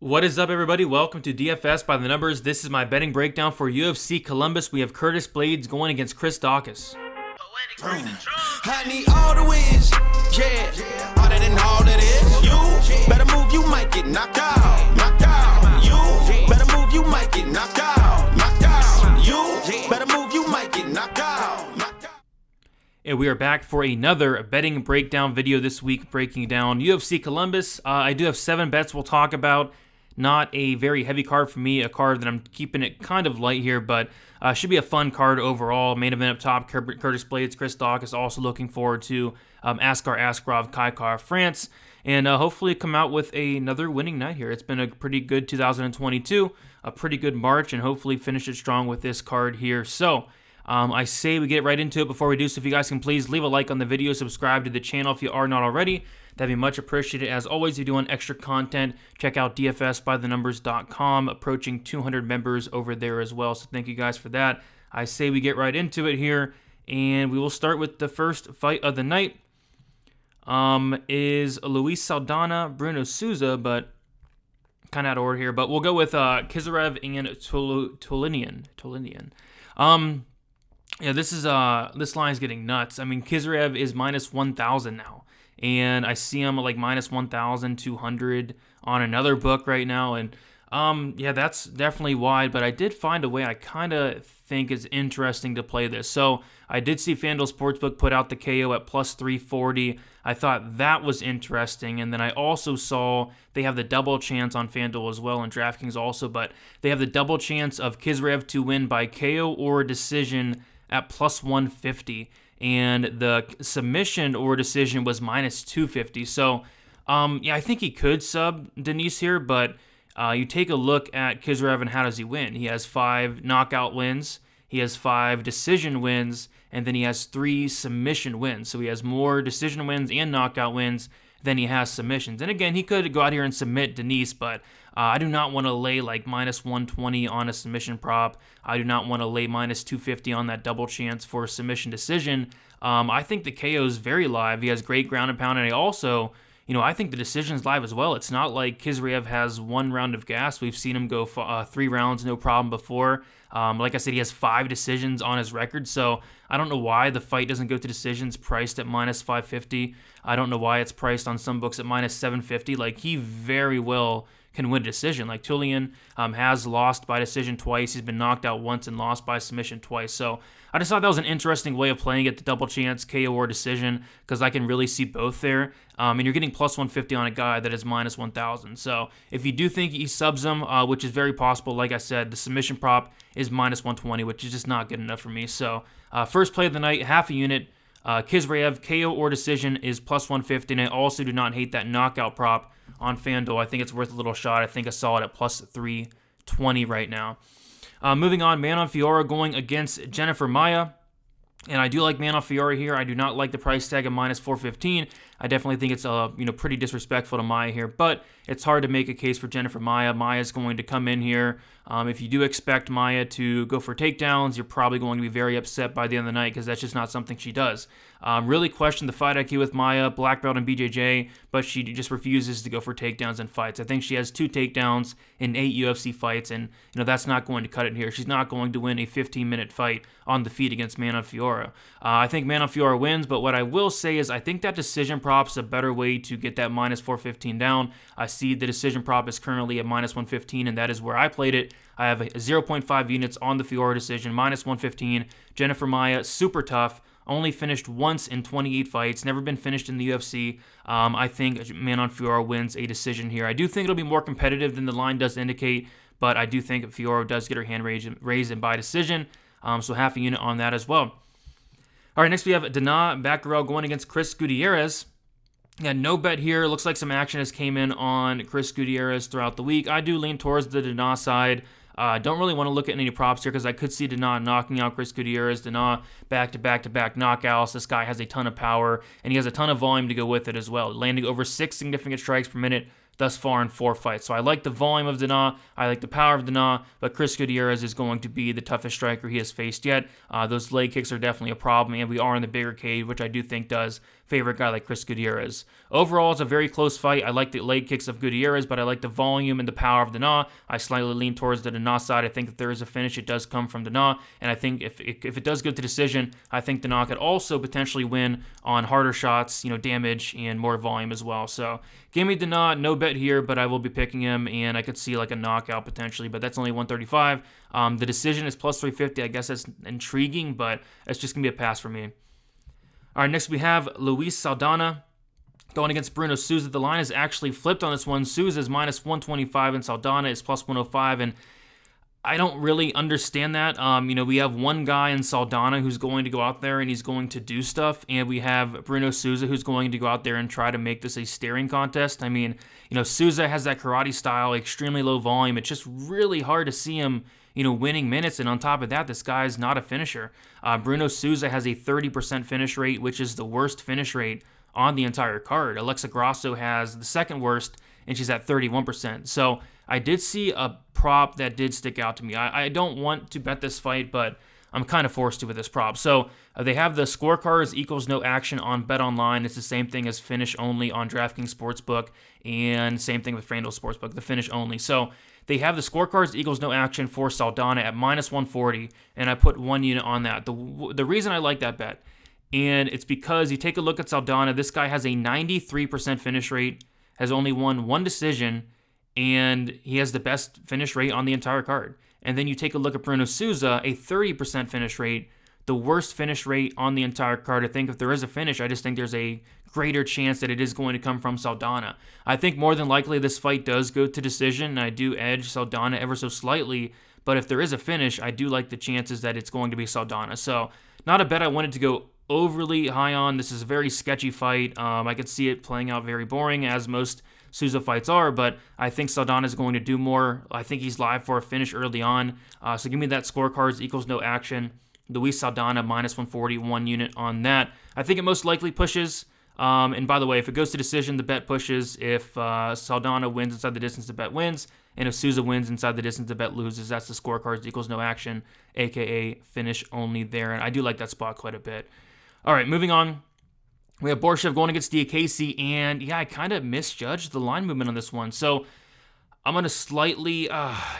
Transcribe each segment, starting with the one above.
What is up, everybody? Welcome to DFS by the Numbers. This is my betting breakdown for UFC Columbus. We have Curtis Blaydes going against Chris Daukaus. I need all the wins, yeah. Harder than all that is. You better move, you might get knocked out. Knocked out. You better move, you might get knocked out. Knocked out. You better move, you might get knocked out. Knocked out. And we are back for another betting breakdown video this week, breaking down UFC Columbus. I do have 7 bets we'll talk about. Not a very heavy card for me, a card that I'm keeping it kind of light here, but should be a fun card overall. Main event up top, Curtis Blaydes, Chris Daukaus. Also looking forward to Askar Askarov, Kaikar, France, and hopefully come out with another winning night here. It's been a pretty good 2022, a pretty good March, and hopefully finish it strong with this card here. So I say we get right into it. Before we do so, if you guys can please leave a like on the video, subscribe to the channel if you are not already. That'd be much appreciated. As always, if you want extra content, check out dfsbythenumbers.com, approaching 200 members over there as well. So thank you guys for that. I say we get right into it here, and we will start with the first fight of the night. Is Luis Saldana, Bruno Souza, but kind of out of order here. But we'll go with Kizarev and Tolinian. Yeah, this line is getting nuts. I mean, Kizarev is minus 1,000 now. And I see him at like minus 1,200 on another book right now. And yeah, that's definitely wide. But I did find a way I kind of think is interesting to play this. So I did see FanDuel Sportsbook put out the KO at plus 340. I thought that was interesting. And then I also saw they have the double chance on FanDuel as well, and DraftKings also. But they have the double chance of Kizarev to win by KO or decision at plus 150. And the submission or decision was minus 250. So, yeah, I think he could sub Denise here, but you take a look at Kizarev and how does he win? He has 5 knockout wins, he has 5 decision wins, and then he has 3 submission wins. So he has more decision wins and knockout wins than he has submissions. And again, he could go out here and submit Denise, but I do not want to lay like minus 120 on a submission prop. I do not want to lay minus 250 on that double chance for a submission decision. I think the KO is very live. He has great ground and pound, and I also, I think the decision is live as well. It's not like Kizarev has 1 round of gas. We've seen him go 3 rounds, no problem before. Like I said, he has 5 decisions on his record, so I don't know why the fight doesn't go to decisions priced at minus 550. I don't know why it's priced on some books at minus 750. Like, he very well can win a decision. Like, Tullian has lost by decision twice. He's been knocked out once and lost by submission twice. So I just thought that was an interesting way of playing it, the double chance, KO or decision, because I can really see both there. And you're getting plus 150 on a guy that is minus 1,000. So if you do think he subs him, which is very possible, like I said, the submission prop is minus 120, which is just not good enough for me. So first play of the night, half a unit. Kizarev, KO or decision is plus 150, and I also do not hate that knockout prop on FanDuel. I think it's worth a little shot. I think I saw it at plus 320 right now. Moving on, Manon Fiorot going against Jennifer Maia. And I do like Manon Fiorot here. I do not like the price tag of minus 415. I definitely think it's pretty disrespectful to Maia here, but it's hard to make a case for Jennifer Maia. Maia's going to come in here. If you do expect Maia to go for takedowns, you're probably going to be very upset by the end of the night because that's just not something she does. Really question the fight IQ with Maia, black belt and BJJ, but she just refuses to go for takedowns in fights. I think she has 2 takedowns in 8 UFC fights, and that's not going to cut it here. She's not going to win a 15-minute fight on the feet against Manon Fiorot. I think Manon Fiorot wins, but what I will say is I think that decision prop is a better way to get that minus 415 down. I see the decision prop is currently at minus 115, and that is where I played it. I have 0.5 units on the Fiorot decision, minus 115. Jennifer Maia, super tough. Only finished once in 28 fights, never been finished in the UFC. I think Manon Fiorot wins a decision here. I do think it'll be more competitive than the line does indicate, but I do think Fiorot does get her hand raised and by decision. So half a unit on that as well. All right, next we have Dana Bakkerel going against Chris Gutierrez. Yeah, no bet here. Looks like some action has came in on Chris Gutierrez throughout the week. I do lean towards the Dana side. Don't really want to look at any props here because I could see Dana knocking out Chris Gutierrez. Dana back-to-back knockouts. This guy has a ton of power, and he has a ton of volume to go with it as well, landing over 6 significant strikes per minute thus far in 4 fights. So I like the volume of Dana, I like the power of Dana, but Chris Gutierrez is going to be the toughest striker he has faced yet. Those leg kicks are definitely a problem, and we are in the bigger cage, which I do think does favorite guy like Chris Gutierrez. Overall, it's a very close fight. I like the leg kicks of Gutierrez, but I like the volume and the power of Dana. I slightly lean towards the Dana side. I think if there is a finish, it does come from Dana, and I think if it does go to decision, I think Dana could also potentially win on harder shots, damage, and more volume as well. So give me Dana, no bet here, but I will be picking him, and I could see like a knockout potentially, but that's only 135. The decision is plus 350. I guess that's intriguing, but it's just going to be a pass for me. All right, next we have Luis Saldana going against Bruno Souza. The line is actually flipped on this one. Souza is minus 125 and Saldana is plus 105, and I don't really understand that. We have one guy in Saldana who's going to go out there and he's going to do stuff, and we have Bruno Souza who's going to go out there and try to make this a staring contest. I mean, Souza has that karate style, extremely low volume. It's just really hard to see him winning minutes, and on top of that, this guy's not a finisher. Bruno Souza has a 30% finish rate, which is the worst finish rate on the entire card. Alexa Grosso has the second worst, and she's at 31%. So I did see a prop that did stick out to me. I don't want to bet this fight, but I'm kind of forced to with this prop. So they have the scorecards equals no action on BetOnline. It's the same thing as finish only on DraftKings Sportsbook, and same thing with FanDuel Sportsbook, the finish only. So they have the scorecards equals no action for Saldana at minus 140, and I put 1 unit on that. The reason I like that bet, and it's because you take a look at Saldana, this guy has a 93% finish rate, has only won one decision, and he has the best finish rate on the entire card. And then you take a look at Bruno Souza, a 30% finish rate, the worst finish rate on the entire card. I think if there is a finish, I just think there's a greater chance that it is going to come from Saldana. I think more than likely this fight does go to decision, and I do edge Saldana ever so slightly, but if there is a finish, I do like the chances that it's going to be Saldana. So not a bet I wanted to go overly high on. This is a very sketchy fight. I could see it playing out very boring, as most Souza fights are, but I think Saldana is going to do more. I think he's live for a finish early on. So give me that scorecards equals no action. Luis Saldana minus 140, 1 unit on that. I think it most likely pushes. And by the way, if it goes to decision, the bet pushes. If Saldana wins inside the distance, the bet wins. And if Souza wins inside the distance, the bet loses. That's the scorecards equals no action, aka finish only there. And I do like that spot quite a bit. All right, moving on. We have Borshev going against Daukaus, and yeah, I kind of misjudged the line movement on this one. So I'm going to slightly,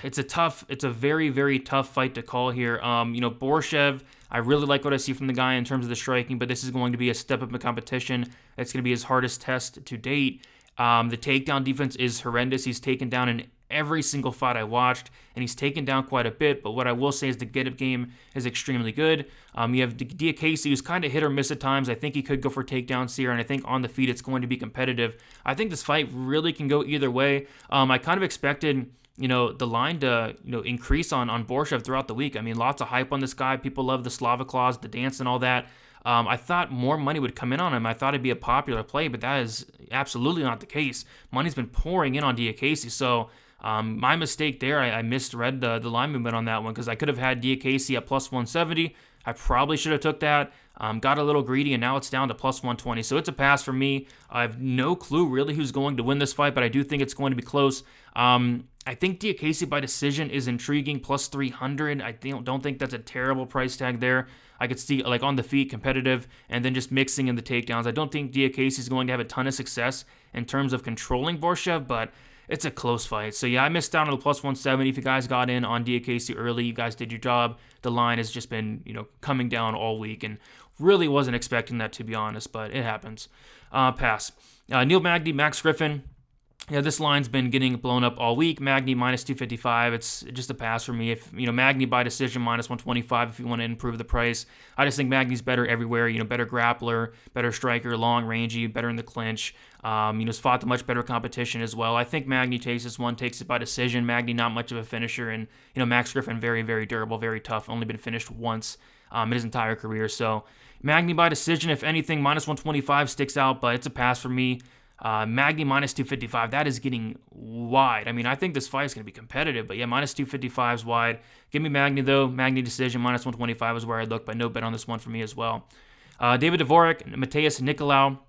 it's a very, very tough fight to call here. Borshev, I really like what I see from the guy in terms of the striking, but this is going to be a step up in competition. It's going to be his hardest test to date. The takedown defense is horrendous. He's taken down in every single fight I watched, and he's taken down quite a bit, but what I will say is the get-up game is extremely good. You have Daukaus, who's kind of hit or miss at times. I think he could go for takedowns here, and I think on the feet it's going to be competitive. I think this fight really can go either way. I kind of expected the line to increase on Borshev throughout the week. I mean, lots of hype on this guy. People love the Slava clause, the dance, and all that. I thought more money would come in on him. I thought it'd be a popular play, but that is absolutely not the case. Money's been pouring in on Daukaus, so my mistake there. I misread the line movement on that one, because I could have had Daukaus at plus 170. I probably should have took that. Got a little greedy, and now it's down to plus 120. So it's a pass for me. I have no clue really who's going to win this fight, but I do think it's going to be close. I think Daukaus by decision is intriguing, plus 300. I don't think that's a terrible price tag there. I could see like on the feet, competitive, and then just mixing in the takedowns. I don't think Daukaus is going to have a ton of success in terms of controlling Borshev, but it's a close fight. So yeah, I missed out on the plus 170. If you guys got in on Daukaus early, you guys did your job. The line has just been, coming down all week, and really wasn't expecting that, to be honest, but it happens. Pass. Neil Magny, Max Griffin. Yeah, this line's been getting blown up all week. Magny minus 255. It's just a pass for me. If Magny by decision minus 125. If you want to improve the price, I just think Magny's better everywhere. Better grappler, better striker, long rangey, better in the clinch. He's fought the much better competition as well. I think Magny takes this one, takes it by decision. Magny not much of a finisher, and Max Griffin very, very durable, very tough. Only been finished once in his entire career. So Magny by decision, if anything, minus 125 sticks out, but it's a pass for me. Magny minus 255, that is getting wide. I mean, I think this fight is going to be competitive, but yeah, minus 255 is wide. Give me Magny, though. Magny decision, minus 125 is where I look, but no bet on this one for me as well. David Dvorak, Mateus Nicolau.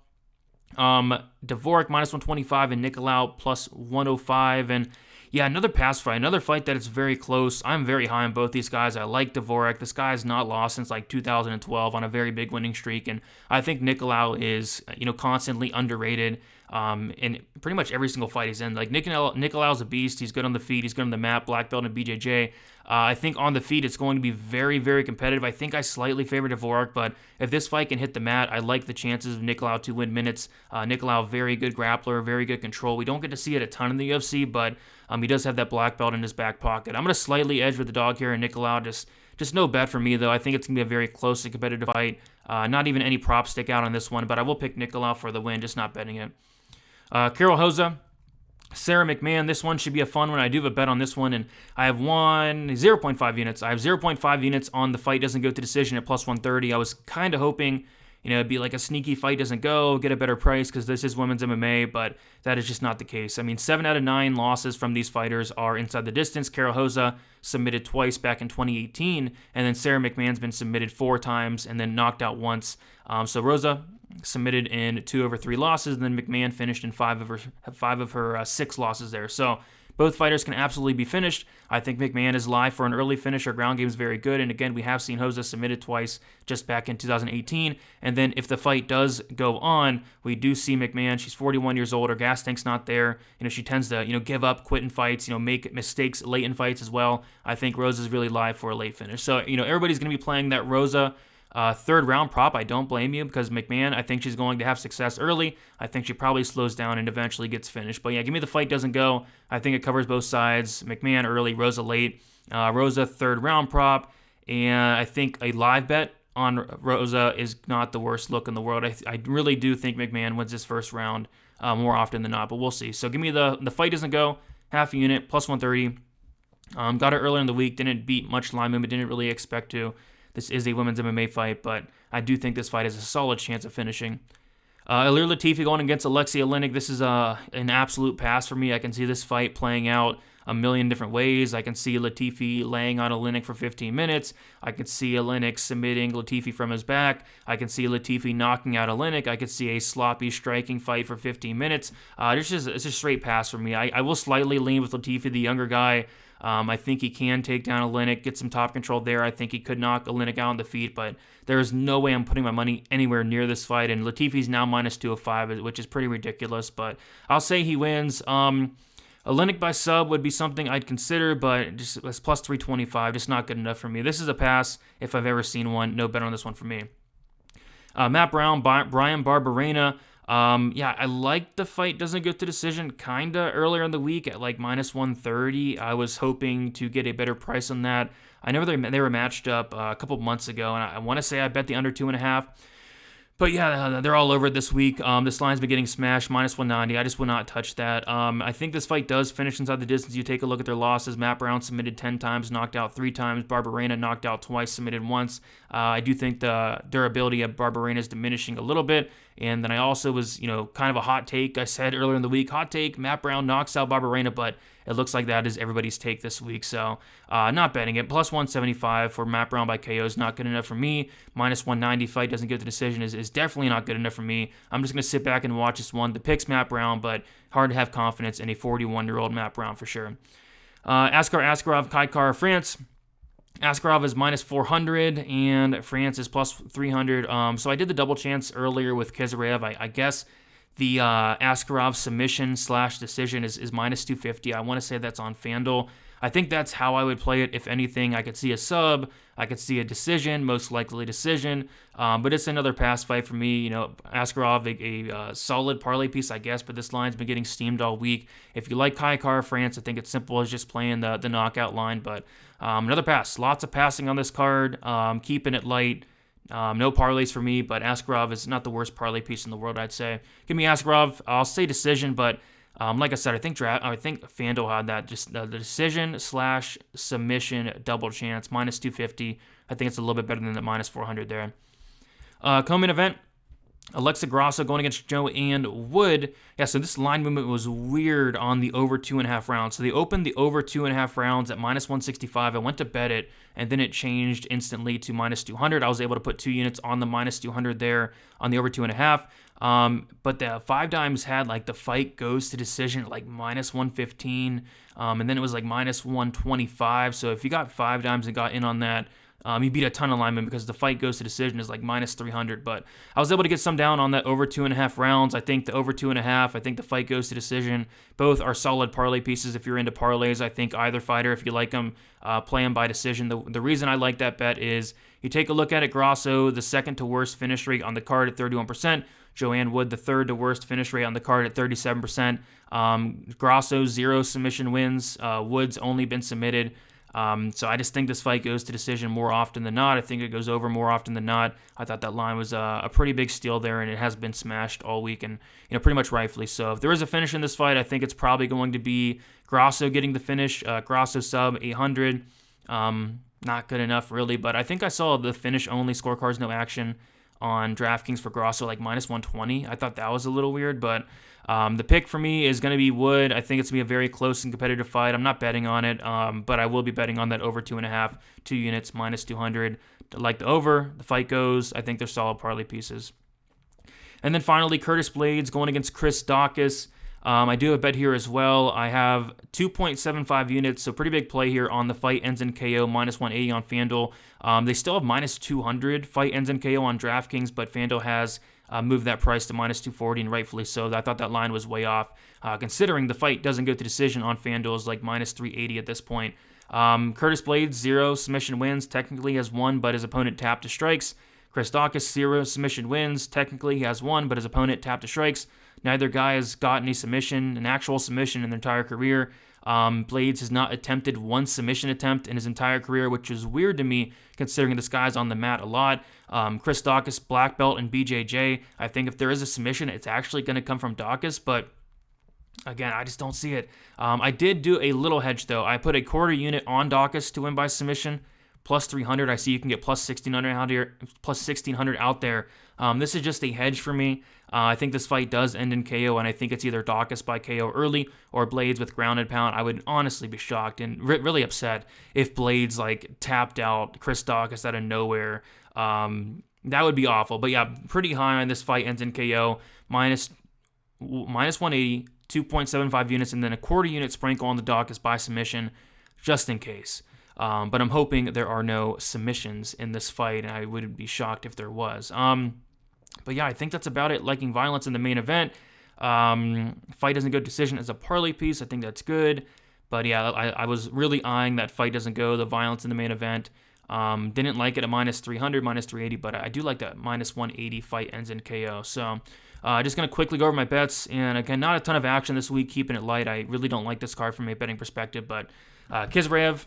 Dvorak minus 125 and Nicolau plus 105. And yeah, another pass fight, another fight that is very close. I'm very high on both these guys. I like Dvorak. This guy has not lost since like 2012 on a very big winning streak, and I think Nicolau is, constantly underrated. In pretty much every single fight he's in. Like Nicolau's a beast. He's good on the feet. He's good on the mat. Black belt and BJJ. I think on the feet it's going to be very, very competitive. I think I slightly favor Dvorak, but if this fight can hit the mat, I like the chances of Nicolau to win minutes. Nicolau, very good grappler, very good control. We don't get to see it a ton in the UFC, but he does have that black belt in his back pocket. I'm going to slightly edge with the dog here, and Nicolau just no bet for me, though. I think it's going to be a very close and competitive fight. Not even any prop stick out on this one, but I will pick Nicolau for the win, just not betting it. Carol Hoza, Sara McMann. This one should be a fun one. I do have a bet on this one, and I have 0.5 units. I have 0.5 units on the fight doesn't go to decision at plus 130. I was kind of hoping, it'd be like a sneaky fight doesn't go, get a better price because this is women's MMA, but that is just not the case. I mean, 7 out of 9 losses from these fighters are inside the distance. Carol Hoza submitted twice back in 2018, and then Sara McMann's been submitted 4 times and then knocked out once. So Rosa submitted in 2 of her 3 losses, and then McMann finished in 5 of her 6 losses there. So both fighters can absolutely be finished. I think McMann is live for an early finish. Her ground game is very good, and again, we have seen Hoza submitted twice just back in 2018. And then if the fight does go on, we do see McMann. She's 41 years old. Her gas tank's not there. She tends to give up, quit in fights. Make mistakes late in fights as well. I think Rosa's really live for a late finish. So everybody's going to be playing that Rosa third round prop. I don't blame you because McMann, I think she's going to have success early. I think she probably slows down and eventually gets finished. But yeah, give me the fight doesn't go. I think it covers both sides. McMann early, Rosa late. Rosa third round prop. And I think a live bet on Rosa is not the worst look in the world. I really do think McMann wins this first round more often than not, but we'll see. So give me the fight doesn't go, half a unit, plus 130. Got it earlier in the week, didn't beat much line movement, didn't really expect to. This is a women's MMA fight, but I do think this fight has a solid chance of finishing. Ilir Latifi going against Alexei Oleinik. This is an absolute pass for me. I can see this fight playing out a million different ways. I can see Latifi laying on Oleinik for 15 minutes. I could see Oleinik submitting Latifi from his back. I can see Latifi knocking out Oleinik. I could see a sloppy striking fight for 15 minutes. It's a straight pass for me. I will slightly lean with Latifi, the younger guy. I think he can take down Oleinik, get some top control there. I think he could knock Oleinik out on the feet, but there is no way I'm putting my money anywhere near this fight. And Latifi's now minus 205, which is pretty ridiculous, but I'll say he wins. Oleinik by sub would be something I'd consider, but just it's plus 325, just not good enough for me. This is a pass if I've ever seen one. No bet on this one for me. Matt Brown, Brian Barberena. I like the fight doesn't go to decision kinda earlier in the week at like minus 130. I was hoping to get a better price on that. I know they were matched up a couple months ago, and I want to say I bet the under 2.5. But yeah, they're all over this week. This line's been getting smashed, minus 190. I just would not touch that. I think this fight does finish inside the distance. You take a look at their losses. Matt Brown submitted 10 times, knocked out 3 times. Barberena knocked out twice, submitted once. I do think the durability of Barberena is diminishing a little bit. And then I also was, kind of a hot take. I said earlier in the week, hot take, Matt Brown knocks out Barberena, but it looks like that is everybody's take this week. So not betting it. Plus 175 for Matt Brown by KO is not good enough for me. Minus 190 fight doesn't get the decision is definitely not good enough for me. I'm just going to sit back and watch this one. The pick's Matt Brown, but hard to have confidence in a 41-year-old Matt Brown for sure. Askar Askarov, Kaikar, France. Askarov is minus 400 and France is plus 300. So I did the double chance earlier with Kizarev. I guess the Askarov submission / decision is minus 250. I want to say that's on FanDuel. I think that's how I would play it. If anything, I could see a sub. I could see a decision, most likely decision. But it's another pass fight for me. Askarov, a solid parlay piece, I guess, but this line's been getting steamed all week. If you like Kaikar France, I think it's simple as just playing the knockout line. But another pass. Lots of passing on this card. Keeping it light. No parlays for me, but Askarov is not the worst parlay piece in the world, I'd say. Give me Askarov. I'll say decision, but like I said, I think FanDuel had that, just the decision / submission double chance, minus 250. I think it's a little bit better than the minus 400 there. Co-main event, Alexa Grosso going against Joanne Wood. Yeah, so this line movement was weird on the over 2.5 rounds. So they opened the over 2.5 rounds at minus 165. I went to bet it, and then it changed instantly to minus 200. I was able to put 2 units on the minus 200 there on the over 2.5. But the 5 dimes had like the fight goes to decision at like minus 115, and then it was like minus 125. So if you got 5 dimes and got in on that, you beat a ton of linemen because the fight goes to decision is like minus 300. But I was able to get some down on that over 2.5 rounds. I think the over 2.5, I think the fight goes to decision. Both are solid parlay pieces if you're into parlays. I think either fighter, if you like them, play them by decision. The reason I like that bet is you take a look at it. Grosso, the second to worst finish rate on the card at 31%. Joanne Wood, the third to worst finish rate on the card at 37%. Grosso, 0 submission wins. Wood's only been submitted. So I just think this fight goes to decision more often than not. I think it goes over more often than not. I thought that line was a pretty big steal there, and it has been smashed all week, and pretty much rightfully so. If there is a finish in this fight, I think it's probably going to be Grosso getting the finish. Grosso sub 800. Not good enough really, but I think I saw the finish only scorecards, no action on DraftKings for Grosso like minus 120. I thought that was a little weird, but the pick for me is going to be Wood. I think it's going to be a very close and competitive fight. I'm not betting on it, but I will be betting on that over 2.5, 2 units, minus 200. Like the over, the fight goes. I think they're solid parlay pieces. And then finally, Curtis Blades going against Chris Daukaus. I do have a bet here as well. I have 2.75 units, so pretty big play here on the fight ends in KO, minus 180 on FanDuel. They still have minus 200 fight ends in KO on DraftKings, but FanDuel has moved that price to minus 240, and rightfully so. I thought that line was way off, considering the fight doesn't go to decision on FanDuel is like minus 380 at this point. Curtis Blades, 0 submission wins, technically has 1, but his opponent tapped to strikes. Chris Daukaus, 0 submission wins, technically he has 1, but his opponent tapped to strikes. Neither guy has gotten a submission, an actual submission in their entire career. Blades has not attempted 1 submission attempt in his entire career, which is weird to me considering this guy's on the mat a lot. Chris Daukaus, black belt in BJJ. I think if there is a submission, it's actually going to come from Daukaus, but again, I just don't see it. I did do a little hedge, though. I put a quarter unit on Daukaus to win by submission, plus 300. I see you can get plus 1,600 out here, plus 1,600 out there. This is just a hedge for me. I think this fight does end in KO, and I think it's either Daukaus by KO early or Blades with grounded pound. I would honestly be shocked and really upset if Blades like tapped out Chris Daukaus out of nowhere. That would be awful. But yeah, pretty high on this fight ends in KO, minus 180, 2.75 units, and then a quarter unit sprinkle on the Daukaus by submission, just in case. But I'm hoping there are no submissions in this fight, and I wouldn't be shocked if there was. But yeah, I think that's about it. Liking violence in the main event. Fight doesn't go decision as a parlay piece. I think that's good. But yeah, I was really eyeing that fight doesn't go, the violence in the main event. Didn't like it at minus 300, minus 380, but I do like that minus 180 fight ends in KO. So just going to quickly go over my bets. And again, not a ton of action this week, keeping it light. I really don't like this card from a betting perspective. But Kisrev,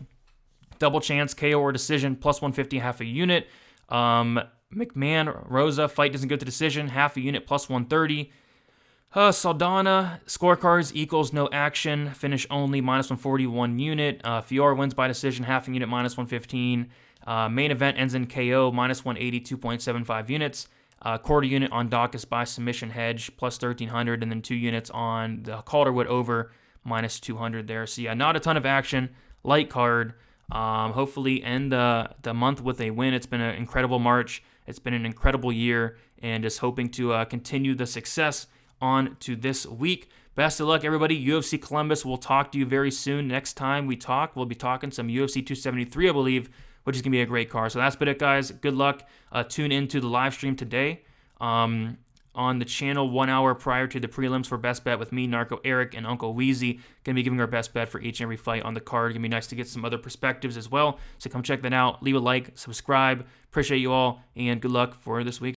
double chance, KO or decision, plus 150, half a unit. McMann, Rosa, fight doesn't go to decision, half a unit, plus 130. Saldana, scorecards equals no action, finish only, minus 141 unit. Fior wins by decision, half a unit, minus 115. Main event ends in KO, minus 180, 2.75 units. Quarter unit on Daukaus by submission hedge, plus 1,300, and then 2 units on the Calderwood over, minus 200 there. So yeah, not a ton of action, light card. Hopefully end the month with a win. It's been an incredible March. It's been an incredible year, and just hoping to continue the success on to this week. Best of luck, everybody. UFC Columbus, we'll talk to you very soon. Next time we talk, we'll be talking some UFC 273, I believe, which is going to be a great card. So that's been it, guys. Good luck. Tune into the live stream today on the channel 1 hour prior to the prelims for Best Bet with me, Narco Eric, and Uncle Weezy. Going to be giving our best bet for each and every fight on the card. Going to be nice to get some other perspectives as well. So come check that out. Leave a like, subscribe. Appreciate you all, and good luck for this week.